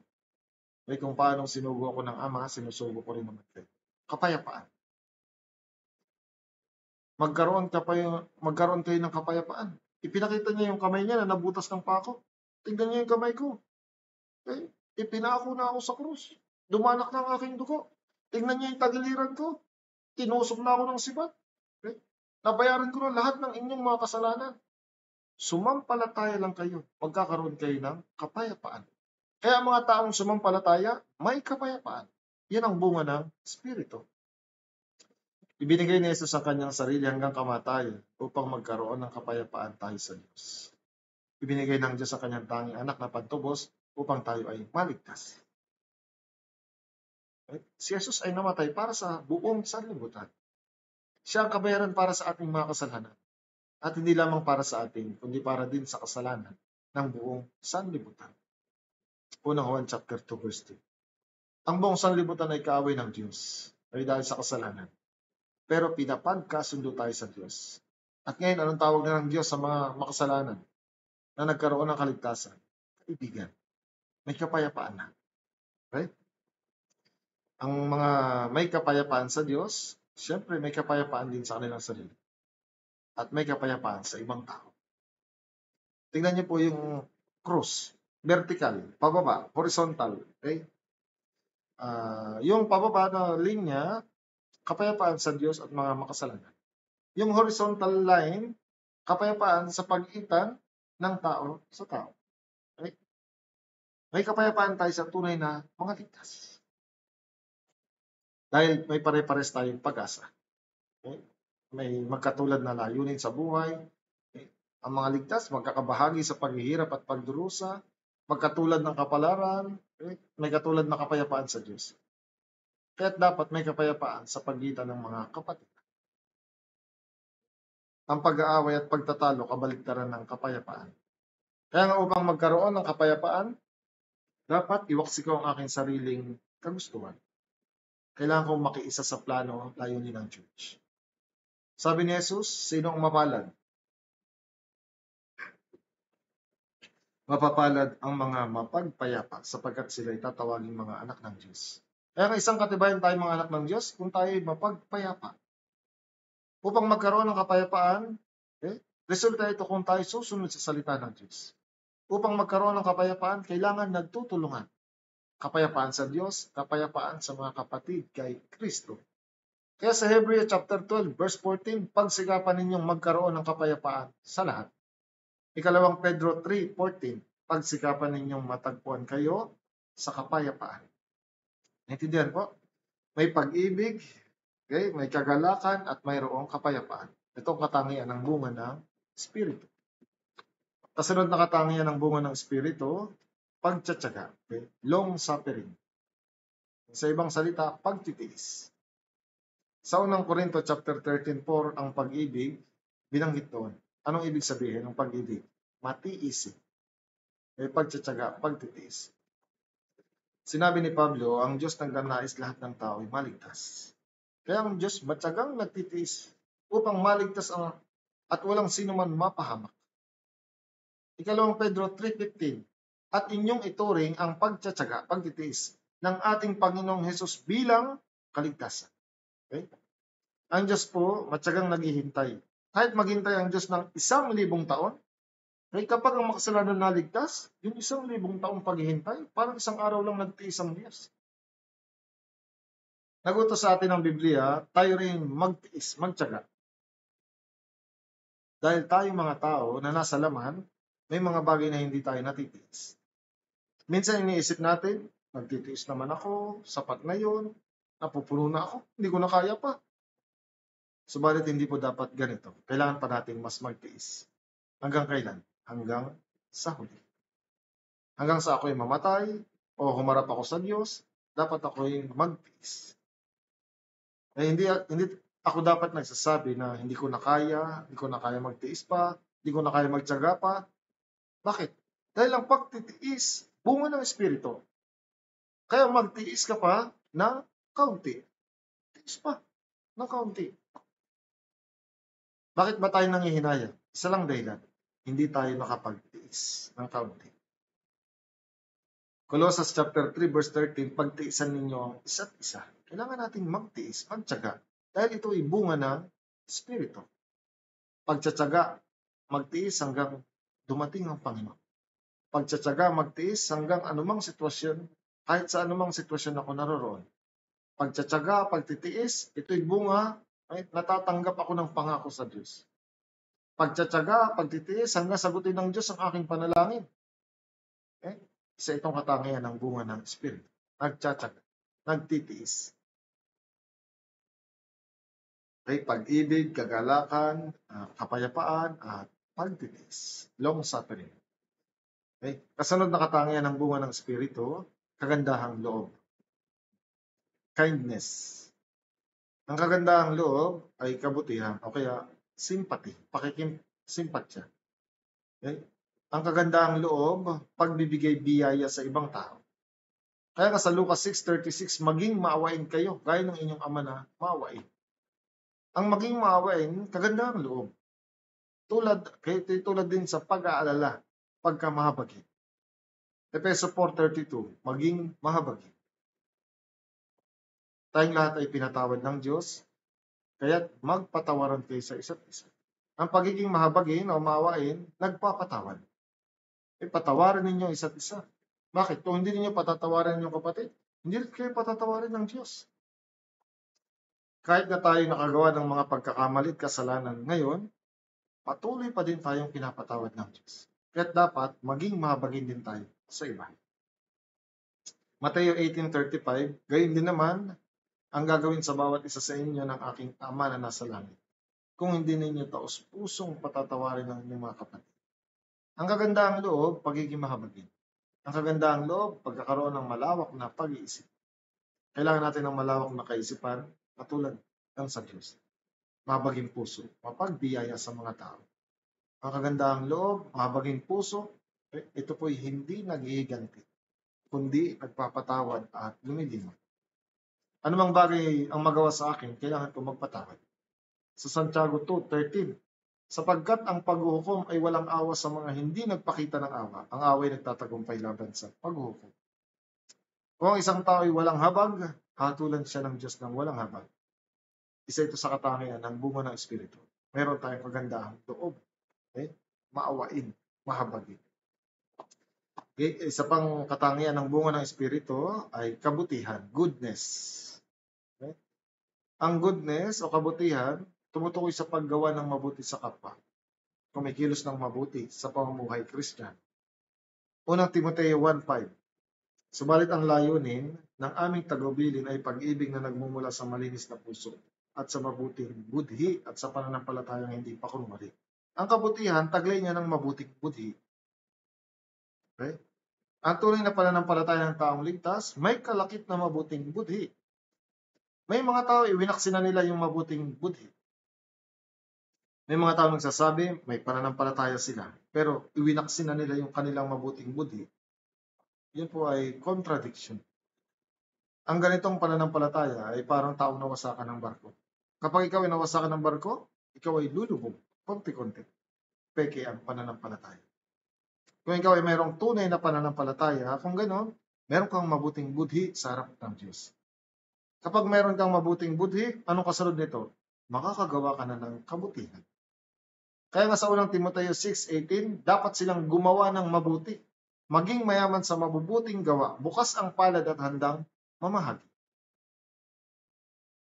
Okay, kung paanong sinugo ako ng Ama, sinusugo ko rin naman kayo. Kapayapaan. Magkaroon kayo ng kapayapaan. Ipinakita niya yung kamay niya na nabutas ng pako. Tingnan niyo yung kamay ko. Okay? Ipinako na ako sa krus. Dumanak na ang aking dugo. Tingnan niyo yung tagiliran ko. Tinusok na ako ng sibat. Okay? Nabayaran ko na lahat ng inyong mga kasalanan. Sumampalataya lang kayo, magkakaroon kayo ng kapayapaan. Kaya ang mga taong sumampalataya, may kapayapaan. Yan ang bunga ng Espiritu. Ibinigay ni Jesus ang kanyang sarili hanggang kamatayan upang magkaroon ng kapayapaan tayo sa Diyos. Ibinigay ng Diyos ang kanyang tanging anak na pagtubos upang tayo ay maligtas. Si Jesus ay namatay para sa buong sanlibutan. Siya ang kabayaran para sa ating mga kasalanan. At hindi lamang para sa atin, kundi para din sa kasalanan ng buong sanlibutan. Unang Juan chapter 2 verse 2. Ang buong sanlibutan ay kaaway ng Diyos ay dahil sa kasalanan. Pero pinapagkasundo tayo sa Diyos. At ngayon, anong tawag na ng Diyos sa mga makasalanan na nagkaroon ng kaligtasan? Kaibigan. May kapayapaan na. Right? Ang mga may kapayapaan sa Diyos, siyempre may kapayapaan din sa kanilang sarili. At may kapayapaan sa ibang tao. Tingnan niyo po yung cross. Vertical, pababa, horizontal. Okay? Yung pababa na linya, kapayapaan sa Diyos at mga makasalanan. Yung horizontal line, kapayapaan sa pagitan ng tao sa tao. Okay? May kapayapaan tayo sa tunay na mga ligtas. Dahil may pare-pares tayong pag-asa. Okay? May magkatulad na layunin sa buhay. Okay? Ang mga ligtas, magkakabahagi sa paghihirap at pagdurusa, magkatulad ng kapalaran, okay? May katulad na kapayapaan sa Diyos. Kaya't dapat may kapayapaan sa pagitan ng mga kapatid. Ang pag-aaway at pagtatalo kabaligtaran ng kapayapaan. Kaya nga upang magkaroon ng kapayapaan, dapat iwaksi ko ang aking sariling kagustuhan. Kailangan kong makiisa sa plano layunin ng church. Sabi ni Jesus, sino ang mapalad? Mapapalad ang mga mapagpayapa sapagkat sila'y tatawaging mga anak ng Diyos. Kaya nga isang katibayan tayo mga anak ng Diyos kung tayo mapagpayapa. Upang magkaroon ng kapayapaan, resulta ito kung tayo susunod sa salita ng Diyos. Upang magkaroon ng kapayapaan, kailangan nagtutulungan. Kapayapaan sa Diyos, kapayapaan sa mga kapatid kay Kristo. Kaya sa Hebrew chapter 12, verse 14, pagsikapan ninyong magkaroon ng kapayapaan sa lahat. Ikalawang Pedro 3:14, pagsikapan ninyong matagpuan kayo sa kapayapaan. Naintindihan po? May pag-ibig, okay? May kagalakan at mayroong kapayapaan. Ito katangian ng bunga ng Espiritu. Kasunod na katangian ng bunga ng Espiritu, pagtsatsaga, okay? Long suffering. Sa ibang salita, pagtitiis. Sa unang Korinto chapter 13:4, ang pag-ibig binanggit doon. Anong ibig sabihin ng pag-ibig? Matiisin. Pagtsatsaga, pagtitiis. Sinabi ni Pablo, ang Diyos nagnanais lahat ng tao ay maligtas. Kaya ang Diyos matyagang nagtitiis upang maligtas at walang sino man mapahamak. Ikalawang Pedro 3:15, at inyong ituring ang pagtsatsaga, pagtitiis ng ating Panginoong Hesus bilang kaligtasan. Okay? Ang Diyos po matyagang naghihintay. Kahit maghintay ang Diyos ng 1,000 taon, ay kapag ang makasalanan naligtas, yung 1,000 taong paghihintay, parang isang araw lang nagtiis ang Diyos. Nagutos sa atin ng Biblia, tayo rin magtiis, magtyaga. Dahil tayo mga tao na nasa laman, may mga bagay na hindi tayo natitiis. Minsan iniisip natin, magtitiis naman ako, sapat na yun, napupuno na ako, hindi ko na kaya pa. Subalit hindi po dapat ganito. Kailangan pa natin mas magtiis. Hanggang kailan? Hanggang sa huli. Hanggang sa ako'y mamatay o humarap ako sa Diyos, dapat ako'y magtiis. Hindi ako dapat nagsasabi na hindi ko na kaya magtiis pa, hindi ko na kaya magtiyaga pa. Bakit? Dahil ang pagtitiis, bunga ng Espiritu. Kaya magtiis ka pa ng kaunti. Tiis pa ng kaunti. Bakit ba tayo nangihinayang? Isa lang dahilan. Hindi tayo nakapagtiis ng kaunti. Colossians chapter 3 verse 13, pagtiisan ninyo ang isa't isa. Kailangan nating magtiis, magtiyaga. Dahil ito ay bunga ng Espiritu. Pagtsatsaga, magtiis hanggang dumating ang Panginoon. Pagtsatsaga, magtiis hanggang anumang sitwasyon, kahit sa anumang sitwasyon ako naroroon. Pagtsatsaga, pagtitiis, ito'y bunga, ay natatanggap ako ng pangako sa Diyos. pagtsatsaga, pagtitiis, hanggang sagutin ng Diyos ang aking panalangin. Okay? Isa itong katangian ng bunga ng Espiritu. Nagtsatsaga, nagtitiis. Okay? Pag-ibig, kagalakan, kapayapaan, at pagtitiis. Long suffering. Okay? Kasunod na katangian ng bunga ng Espiritu, kagandahang loob. Kindness. Ang kagandahang loob ay kabutihan o kaya sympathy, simpatsya. Okay? Ang kagandahang loob, pagbibigay biyaya sa ibang tao. Kaya nga sa Lucas 6:36, maging maawain kayo, gaya ng inyong ama na maawain. Ang maging maawain, kagandahang loob. Tulad din sa pag-aalala, pagkamahabagin. Efeso 4:32, maging mahabagin. Tayong lahat ay pinatawad ng Diyos, kaya't magpatawaran kayo sa isa't isa. Ang pagiging mahabagin o maawain, nagpapatawad. Patawarin ninyo isa't isa. Bakit? Kung hindi ninyo patatawarin yung kapatid, hindi rin kayo patatawarin ng Diyos. Kahit na tayo nakagawa ng mga pagkakamali at kasalanan ngayon, patuloy pa din tayong pinapatawad ng Diyos. Kaya't dapat maging mahabagin din tayo sa iba. Mateo 18:35, gayon din naman ang gagawin sa bawat isa sa inyo ng aking Ama na nasa langit, kung hindi ninyo taos-pusong patatawarin ng inyong mga kapatid. Ang kagandahang loob, pagiging mahabagin. Ang kagandahang loob, pagkakaroon ng malawak na pag-iisip. Kailangan natin ng malawak na kaisipan, katulad ng sa Diyos. Mahabaging puso, mapagbiyaya sa mga tao. Ang kagandahang loob, mahabaging puso, ito po'y hindi naghihiganti, kundi nagpapatawad at lumilimot. Anumang bagay ang magawa sa akin, kailangan ko magpatawad. Sa Santiago 2:13, sapagkat ang paghuhukom ay walang awa sa mga hindi nagpakita ng awa. Ang awa ay nagtatagumpay laban sa paghuhukom. Kung ang isang tao ay walang habag, hatulan siya ng Diyos ng walang habag. Isa ito sa katangian ng bunga ng Espiritu. Meron tayong kagandahang loob. Okay? Maawain, mahabagin. Okay? Isa pang katangian ng bunga ng Espiritu ay kabutihan, goodness. Okay? Ang goodness o kabutihan, tumutukoy sa paggawa ng mabuti sa kapwa. Kumikilos ng mabuti sa pamumuhay Christian. Unang Timoteo 1:5. Subalit ang layunin ng aming tagubilin ay pag-ibig na nagmumula sa malinis na puso at sa mabuting budhi at sa pananampalatayang hindi pakunwari. Ang kabutihan, taglay niya ng mabuting budhi. Okay? Ang tunay na pananampalataya ng taong ligtas, may kalakip na mabuting budhi. May mga tao, iwinaksina nila yung mabuting budhi. May mga tao nagsasabi, may pananampalataya sila, pero iwinaksina nila yung kanilang mabuting budhi. Yun po ay contradiction. Ang ganitong pananampalataya ay parang taong nawasakan ng barko. Kapag ikaw ay nawasakan ng barko, ikaw ay lulubog, konti-konti. Peke ang pananampalataya. Kung ikaw ay mayroong tunay na pananampalataya, kung gano'n, meron kang mabuting budhi sa harap ng Diyos. Kapag mayroon kang mabuting budhi, anong kasunod nito? Makakagawa ka na ng kabutihan. Kaya nga sa unang Timoteo 6:18, dapat silang gumawa ng mabuti, maging mayaman sa mabubuting gawa, bukas ang palad at handang mamahagi.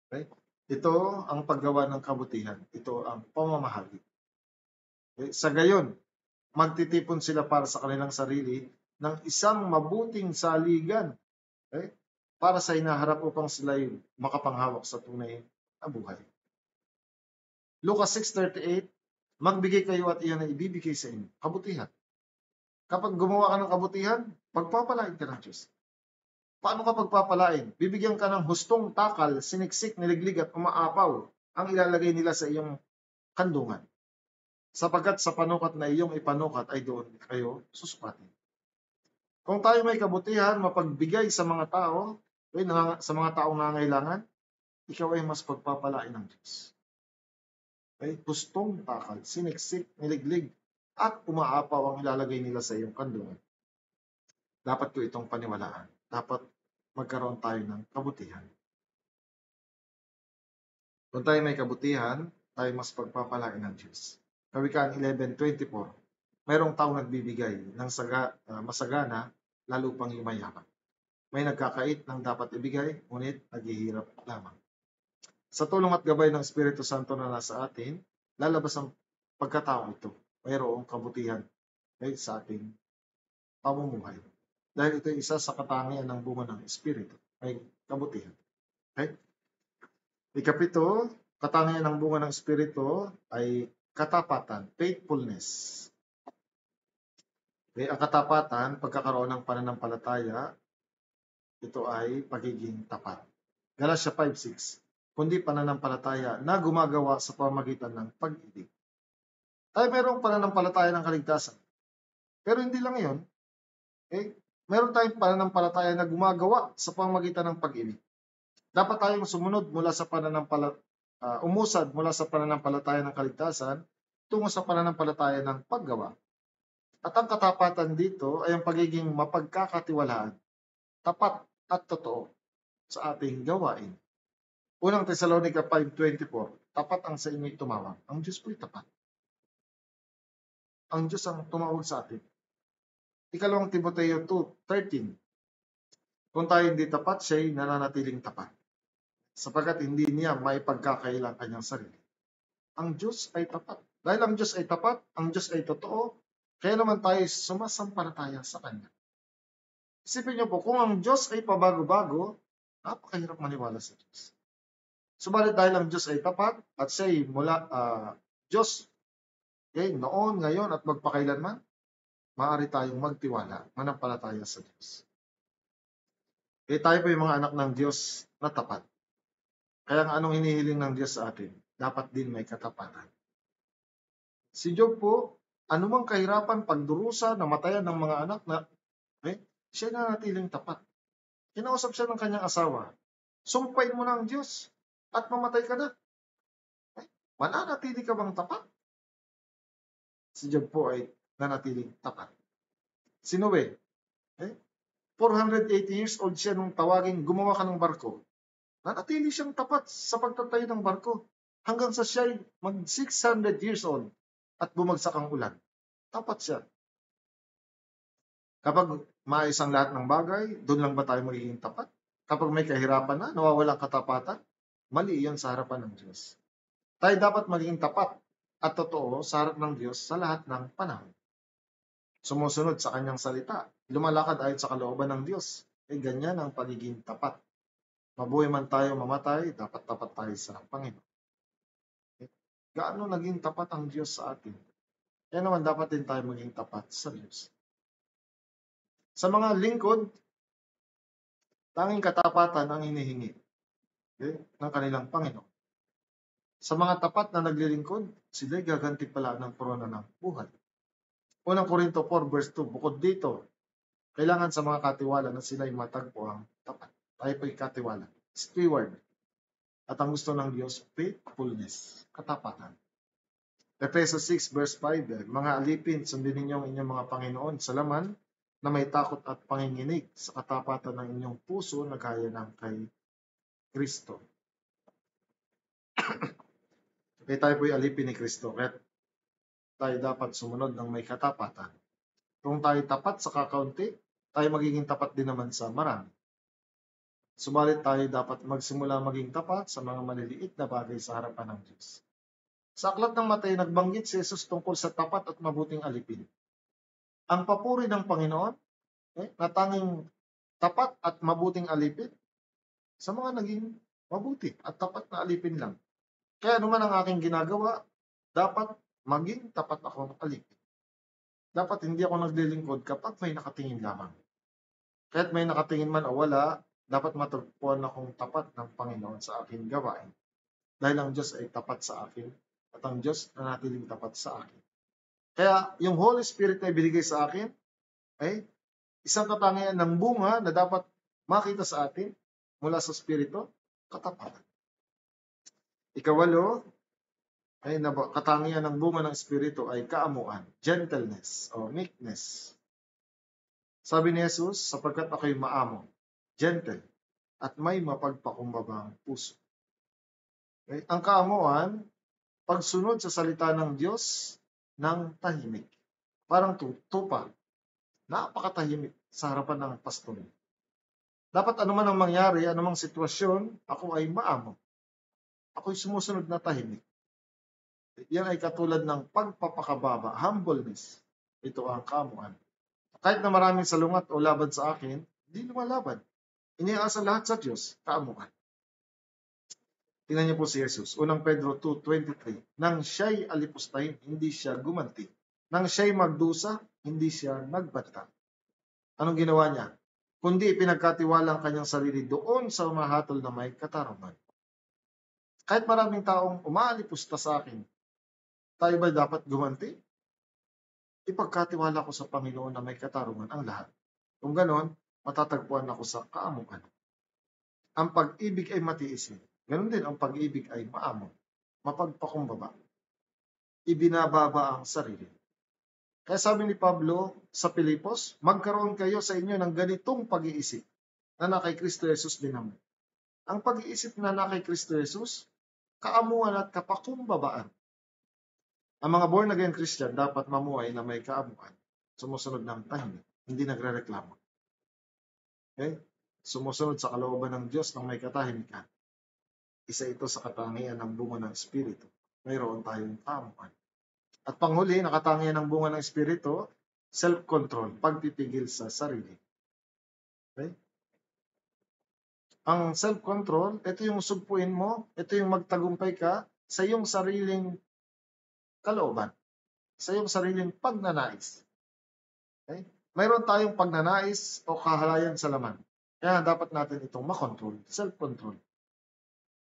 Okay? Ito ang paggawa ng kabutihan. Ito ang pamamahagi. Okay? Sa gayon, magtitipon sila para sa kanilang sarili ng isang mabuting saligan. Okay? Para sa hinaharap upang sila ay makapanghawak sa tunay na buhay. Lucas 6:38, magbigay kayo at iyan ay ibibigay sa inyo. Kabutihan. Kapag gumawa ka ng kabutihan, pagpapalain ka ng Diyos. Paano ka pagpapalain? Bibigyan ka ng hustong takal, siniksik, niliglig at umaapaw ang ilalagay nila sa iyong kandungan. Sapagkat sa panukat na iyong ipanukat ay doon kayo susukatin. Kung tayo may kabutihan, mapagbigay sa mga tao, sa mga taong nangangailangan, ikaw ay mas pagpapalain ng Diyos. Okay? Hustong takal, siniksik, niliglig, at umaapaw ang ilalagay nila sa iyong kandungan. Dapat ko itong paniwalaan. Dapat magkaroon tayo ng kabutihan. Kung tayo may kabutihan, tayo mas pagpapalain ng Diyos. Kawikaan 11:24, mayroong taong nagbibigay ng masagana, lalo pang yumayaman. May nagkakait ng dapat ibigay, ngunit naghihirap lamang. Sa tulong at gabay ng Espiritu Santo na nasa atin, lalabas ang pagkatao ito, mayroong kabutihan sa ating pamumuhay. Dahil ito ay isa sa katangian ng bunga ng Espiritu, may kabutihan. Okay? Ikapito, katangian ng bunga ng Espiritu ay katapatan, faithfulness. Okay? Ang katapatan, pagkakaroon ng pananampalataya, ito ay pagiging tapat. Galatia 5:6, kundi pananampalataya na gumagawa sa pamamagitan ng pag-ibig. Tayo mayroong pananampalataya ng kaligtasan. Pero hindi lang yun. Okay? Meron tayong pananampalataya na gumagawa sa pamamagitan ng pag-ibig. Dapat tayong sumunod mula sa umusad mula sa pananampalataya ng kaligtasan tungo sa pananampalataya ng paggawa. At ang katapatan dito ay ang pagiging mapagkakatiwalaan, tapat at totoo sa ating gawain. Unang Thessalonica 5:24, tapat ang sa inyo'y tumawag. Ang Diyos po'y tapat. Ang Diyos ang tumawag sa atin. Ikalawang Timoteo 2:13, kung tayo hindi tapat, siya'y nananatiling tapat, sapagkat hindi niya maipagkakailang kanyang sarili. Ang Diyos ay tapat. Dahil ang Diyos ay tapat, ang Diyos ay totoo, kaya naman tayo sumasampalataya sa Kanya. Isipin niyo po, kung ang Diyos ay pabago-bago, napakahirap maniwala sa Diyos. Subalit dahil ang Diyos ay tapat at siya ay Diyos, noon, ngayon at magpakailanman, maaari tayong magtiwala, manampalataya sa Diyos. Tayo po yung mga anak ng Diyos na tapat. Kaya anong hinihiling ng Diyos sa atin? Dapat din may katapatan. Si Job po, anumang kahirapan, pagdurusa, namatayan ng mga anak na, siya na natiling tapat. Kinausap siya ng kanyang asawa, sumpain mo na ang Diyos at mamatay ka na. Mananatili ka bang tapat? Si Job po ay nanatiling tapat. Si Noe, 480 years old siya nung tawagin, gumawa ka ng barko. Nanatili siyang tapat sa pagtatayo ng barko hanggang sa siya ay mag 600 years old at bumagsak ang ulan. Tapat siya. Kapag maayos ang lahat ng bagay, doon lang ba tayo magiging tapat? Kapag may kahirapan na, nawawala ang katapatan, mali iyon sa harapan ng Diyos. Tayo dapat maging tapat at totoo sa harap ng Diyos sa lahat ng panahon. Sumusunod sa kanyang salita, lumalakad ayon sa kalooban ng Diyos. Ganyan ang pagiging tapat. Mabuhay man tayo mamatay, dapat tapat tayo sa Panginoon. Gaano naging tapat ang Diyos sa atin? Kaya naman dapat din tayo maging tapat sa Diyos. Sa mga lingkod, tanging katapatan ang hinihingi ng kanilang Panginoon. Sa mga tapat na naglilingkod, sila'y gagantipalaan ng korona ng buhay. Unang Korinto 4 verse 2, bukod dito, kailangan sa mga katiwala na sila'y matagpo ang tapat. Tayo po'y katiwala. Steward. At ang gusto ng Diyos, faithfulness, katapatan. Efeso 6 verse 5, mga alipin, sundin ninyo ang inyong mga Panginoon sa laman na may takot at panginginig sa katapatan ng inyong puso na gaya ng kay Kristo. Kaya tayo po'y alipin ni Kristo, kaya tayo dapat sumunod ng may katapatan. Kung tayo tapat sa kakaunti, tayo magiging tapat din naman sa marami. Subalit tayo dapat magsimula maging tapat sa mga maliliit na bagay sa harapan ng Diyos. Sa aklat ng Mateo, nagbanggit si Jesus tungkol sa tapat at mabuting alipin. Ang papuri ng Panginoon, na tanging tapat at mabuting alipin, sa mga naging mabuti at tapat na alipin lang. Kaya naman ang aking ginagawa, dapat maging tapat akong alipin. Dapat hindi ako naglilingkod kapag may nakatingin lamang. Kahit may nakatingin man o wala, dapat matagpuan akong tapat ng Panginoon sa aking gawain. Dahil ang Diyos ay tapat sa akin at ang Diyos nanatiling tapat sa akin. Kaya yung Holy Spirit na ibinigay sa akin ay isang katangian ng bunga na dapat makita sa atin mula sa Espiritu, katapatan. Ikawalo, ay katangian ng bunga ng Espiritu ay kaamuan, gentleness o meekness. Sabi ni Jesus, sapagkat ako'y maamo, gentle, at may mapagpakumbabang puso. Ang kaamuan, pagsunod sa salita ng Diyos ng tahimik. Parang tupa. Napakatahimik sa harapan ng pastor. Dapat anuman ang mangyari, anumang sitwasyon, ako ay maamo. Ako'y sumusunod na tahimik. Yan ay katulad ng pagpapakababa, humbleness. Ito ang kaamuan. Kahit na maraming salungat o laban sa akin, hindi lumalaban. Iniasa lahat sa Diyos, kaamuan. Tingnan niyo po si Jesus. Unang Pedro 2:23. Nang siya'y alipustahin, hindi siya gumanti. Nang siya'y magdusa, hindi siya nagbanta. Anong ginawa niya? Kundi pinagkatiwala ang kanyang sarili doon sa umahatol na may katarungan. Kahit maraming taong umaalipusta sa akin, tayo ba dapat gumanti? Ipagkatiwala ko sa Panginoon na may katarungan ang lahat. Kung ganon, matatagpuan ako sa kaamukan. Ang pag-ibig ay matiisin. Ganon din ang pag-ibig ay maamon, mapagpakumbaba, ibinababa ang sarili. Kaya sabi ni Pablo sa Pilipos, magkaroon kayo sa inyo ng ganitong pag-iisip na na kay Kristo Jesus din naman. Ang pag-iisip na na kay Kristo Jesus, kaamuan at kapakumbabaan. Ang mga born again Christian dapat mamuhay na may kaamuan, sumusunod ng tahimik, hindi nagrereklamo. Okay? Sumusunod sa kalooban ng Diyos ng may katahimikan. Isa ito sa katangian ng bunga ng Espiritu. Mayroon tayong kaamuan. At panghuli, nakatangian ng bunga ng Espiritu, self-control, pagpipigil sa sarili. Okay? Ang self-control, ito yung sugpuin mo, ito yung magtagumpay ka sa iyong sariling kalooban, sa iyong sariling pagnanais. Okay? Mayroon tayong pagnanais o kahalayan sa laman. Kaya dapat natin itong makontrol, self-control.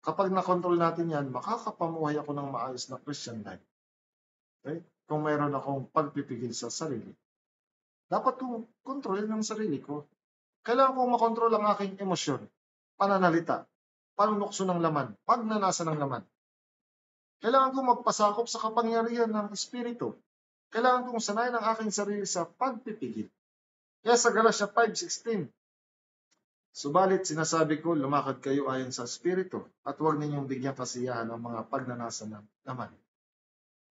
Kapag nakontrol natin yan, makakapamuhay ako ng maayos na Christian life. Okay? Kung mayroon akong pagpipigil sa sarili. Dapat kong kontrolin ng sarili ko. Kailangan kong makontrol ang aking emosyon, pananalita, panunukso ng laman, pagnanasa ng laman. Kailangan kong magpasakop sa kapangyarihan ng Espiritu. Kailangan kong sanayin ang aking sarili sa pagpipigil. Kaya sa Galatia 5:16, subalit sinasabi ko, lumakad kayo ayon sa Espiritu at huwag ninyong bigyan kasiyahan ang mga pagnanasa ng laman.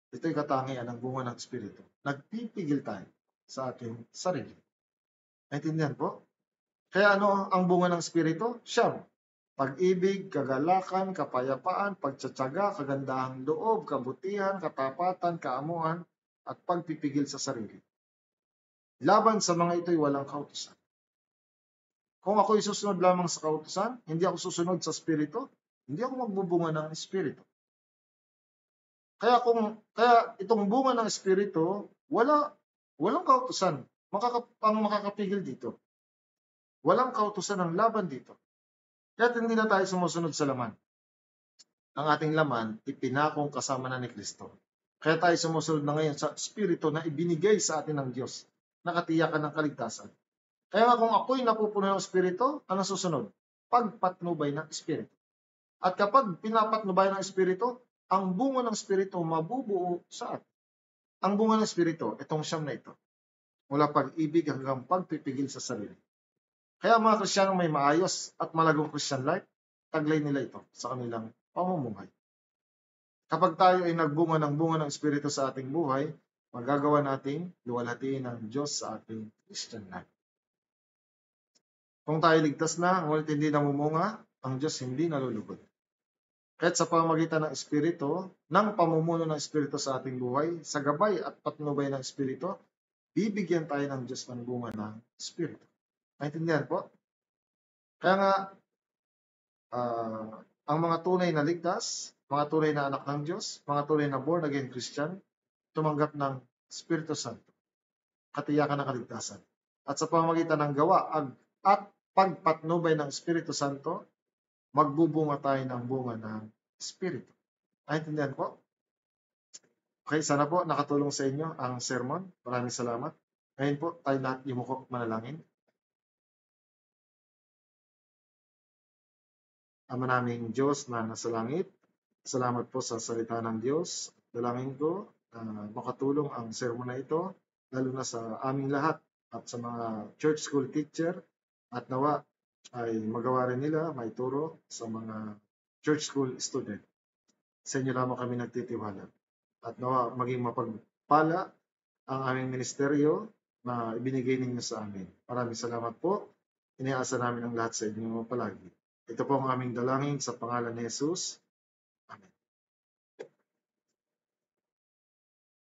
Ito'y katangian ng bunga ng Espiritu. Nagpipigil tayo sa ating sarili. Naintindihan po? Kaya ano ang bunga ng Espiritu? Siyam. Pag-ibig, kagalakan, kapayapaan, pagtsatsaga, kagandahang loob, kabutihan, katapatan, kaamuhan, at pagpipigil sa sarili. Laban sa mga ito'y walang kautusan. Kung ako'y susunod lamang sa kautusan, hindi ako susunod sa Espiritu, hindi ako magbubunga ng Espiritu. Kaya itong bunga ng Espiritu, walang kautusan. Ang makakapigil dito. Walang kautusan ng laban dito. Kaya hindi na tayo sumusunod sa laman. Ang ating laman, ipinakong kasama na ni Kristo. Kaya tayo sumusunod na ngayon sa Espiritu na ibinigay sa atin ng Diyos. Nakatiyakan ng kaligtasan. Kaya nga kung ako'y napupuno ng Espiritu, ano susunod? Pagpatnubay ng Espiritu. At kapag pinapatnubay ng Espiritu, ang bunga ng Espiritu mabubuo sa atin. Ang bunga ng Espiritu, itong siyam na ito. Mula pag-ibig hanggang pagpipigil sa sarili. Kaya mga Kristiyanong may maayos at malagong Christian life, taglay nila ito sa kanilang pamumuhay. Kapag tayo ay nagbunga ng Espiritu sa ating buhay, magagawa nating luwalhatiin ng Diyos sa ating Christian life. Kung tayo ligtas na, ngunit hindi namumunga, ang Diyos hindi nalulugod. Kahit sa pamamagitan ng Espiritu, ng pamumuno ng Espiritu sa ating buhay, sa gabay at patnubay ng Espiritu, bibigyan tayo ng Diyos ng bunga ng Espiritu. Naintindihan po? Kaya nga, ang mga tunay na ligtas, mga tunay na anak ng Diyos, mga tunay na born again Christian, tumanggap ng Espiritu Santo, katiyakan ng kaligtasan. At sa pamamagitan ng gawa at pagpatnubay ng Espiritu Santo, magbubunga tayo ng bunga ng Espiritu. Naintindihan po? Okay, sana po nakatulong sa inyo ang sermon. Maraming salamat. Ngayon po, tayo lahat yumuko manalangin. Ama naming Diyos na nasa langit, salamat po sa salita ng Diyos. Dalangin ko na makatulong ang sermon na ito, lalo na sa aming lahat at sa mga church school teacher, at nawa ay magawa rin nila may turo sa mga church school student. Sa inyo lamang kami nagtitiwala. At nawa maging mapagpala ang aming ministeryo na ibinigay ninyo sa amin. Maraming salamat po. Iniasa namin ang lahat sa inyo palagi. Ito po ang aming dalangin sa pangalan ni Jesus.